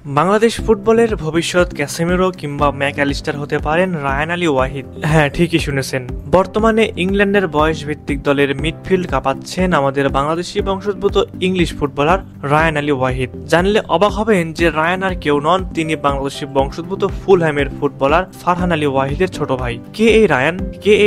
বাংলাদেশ ফুটবলের ভবিষ্যৎ ক্যাসেমিরো কিংবা ম্যাকঅ্যালিস্টার হতে পারেন রায়ান আলী ওয়াহিদ। হ্যাঁ, ঠিকই শুনেছেন। বর্তমানে ইংল্যান্ডের বয়স ভিত্তিক দলের মিডফিল্ড কাঁপাচ্ছেন আমাদের বাংলাদেশি বংশোদ্ভূত ইংলিশ ফুটবলার রায়ান আলী ওয়াহিদ। জানলে অবাক হবেন যে রায়ান আর কেউ নন, তিনি বাংলাদেশি বংশোদ্ভূত ফুলহ্যামের ফুটবলার ফারহান আলী ওয়াহিদের ছোট ভাই। কে এই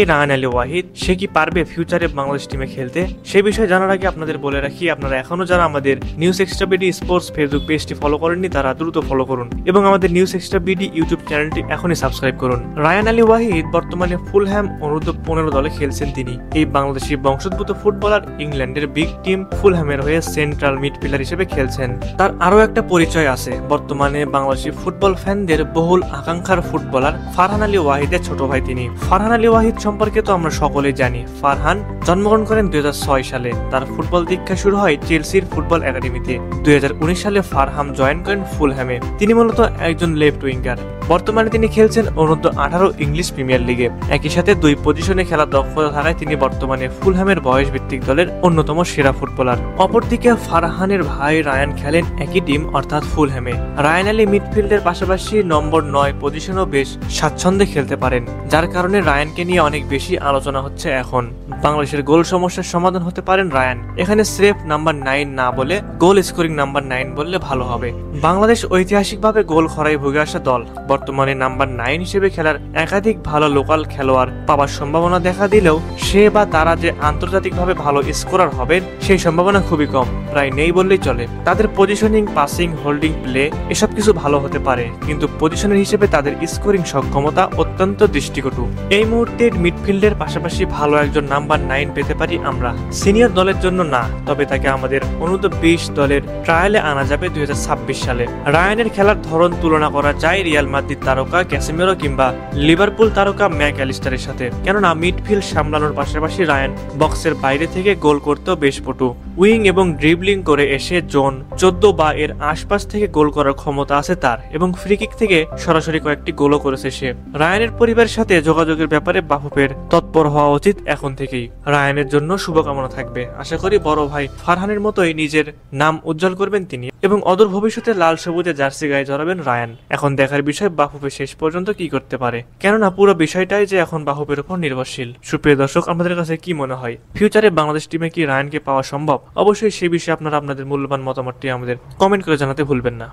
রায়ান আলী ওয়াহিদ? সে কি পারবে ফিউচারে বাংলাদেশ টিমে খেলতে? সে বিষয়ে জানার আগে আপনাদের বলে রাখি, আপনারা এখনো যারা আমাদের news extra BD sports Facebook পেজটি ফলো করেননি তারা দ্রুত ফলো করুন এবং আমাদের নিউজ এক্সট্রা বিডি ইউটিউব চ্যানেলটি এখনই সাবস্ক্রাইব করুন। রায়ান আলী ওয়াহিদ বর্তমানে ফুলহ্যাম অনূর্ধ্ব 15 দলে খেলছেন তিনি। এই বাংলাদেশি বংশোদ্ভূত ফুটবলার ইংল্যান্ডের বিগ টিম ফুলহ্যামের হয়ে সেন্ট্রাল মিডফিল্ডার হিসেবে খেলছেন। তার আরো একটা পরিচয় আছে, বর্তমানে বাংলাদেশি ফুটবল ফ্যানদের বহুল আকাঙ্ক্ষার ফুটবলার ফারহান আলী ওয়াহিদের ছোট ভাই তিনি। ফারহান আলী ওয়াহিদ সম্পর্কে তো আমরা সকলেই জানি। ফারহান জন্মগ্রহণ করেন 2006 সালে। তার ফুটবল দীক্ষা শুরু হয় চেলসির ফুটবল একাডেমিতে। 2019 সালে ফারহান জয়েন করেন ফুলহ্যামে। তিনি মূলত একজন লেফট উইঙ্গার। বর্তমানে তিনি খেলছেন অনূর্ধ্ব 18 ইংলিশ প্রিমিয়ার লিগে। একই সাথে দুই পজিশনে খেলার দক্ষতা থাকায় তিনি বর্তমানে ফুলহ্যামের বয়স ভিত্তিক দলের অন্যতম সেরা ফুটবলার। অপরদিকে ফারহানের ভাই রায়ান খেলেন একই টিম অর্থাৎ ফুলহ্যামে। রায়ান আলী মিডফিল্ডের পাশাপাশি নম্বর 9 পজিশনও বেশ স্বাচ্ছন্দ্যে খেলতে পারেন, যার কারণে রায়ানকে নিয়ে অনেক বেশি আলোচনা হচ্ছে এখন। বাংলাদেশের গোল সমস্যার সমাধান হতে পারেন রায়ান। এখানে স্রেফ নাম্বার 9 না বলে গোল স্কোরিং নাম্বার 9 বললে ভালো হবে। বাংলাদেশ ঐতিহাসিকভাবে গোল খরায় ভুগে আসা দল। বর্তমানে নাম্বার 9 হিসেবে খেলার একাধিক ভালো লোকাল খেলোয়াড় পাওয়ার সম্ভাবনা দেখা দিলেও সে বা তারা যে আন্তর্জাতিকভাবে ভালো স্কোরার হবেন সেই সম্ভাবনা খুবই কম, প্রায় নেই বললেই চলে। তাদের পজিশনিং, পাসিং, হোল্ডিং প্লে এসব কিছু ভালো হতে পারে, কিন্তু পজিশনের হিসেবে তাদের স্কোরিং সক্ষমতা অত্যন্ত দৃষ্টিকটু। এই মুহূর্তে মিডফিল্ডের পাশাপাশি ভালো একজন নাম্বার 9 পেতে পারি আমরা। সিনিয়র দলের জন্য না, তবে তাকে আমাদের অনূর্ধ্ব 20 দলের ট্রায়ালে আনা যাবে 2026 সালে। রায়ানের খেলার ধরন তুলনা করা যায় রিয়াল মাদ্রিদ তারকা ক্যাসেমিরো কিংবা লিভারপুল তারকা ম্যাকঅ্যালিস্টারের সাথে, কেননা মিডফিল্ড সামলানোর পাশাপাশি রায়ান বক্সের বাইরে থেকে গোল করতেও বেশ পটু। উইং এবং ড্রিবলিং করে এসে জোন 14 বা এর আশপাশ থেকে গোল করার ক্ষমতা আছে তার, এবং ফ্রি কিক থেকে সরাসরি কয়েকটি গোলও করেছে সে। রায়ানের পরিবারের সাথে যোগাযোগের ব্যাপারে বাফুফের তৎপর হওয়া উচিত এখন থেকেই। রায়ানের জন্য শুভকামনা থাকবে। আশা করি বড় ভাই ফারহানের মতোই নিজের নাম উজ্জ্বল করবেন তিনি এবং অদূর ভবিষ্যতে লাল সবুজে জার্সি গায়ে জড়াবেন রায়ান। এখন দেখার বিষয় বাফুফে শেষ পর্যন্ত কি করতে পারে, কেননা পুরো বিষয়টাই যে এখন বাফুফের উপর নির্ভরশীল। সুপ্রিয় দর্শক, আমাদের কাছে কি মনে হয় ফিউচারে বাংলাদেশ টিমে কি রায়ানকে পাওয়া সম্ভব? অবশ্যই সেই বিষয়ে আপনারা আপনাদের মূল্যবান মতামতটি আমাদের কমেন্ট করে জানাতে ভুলবেন না।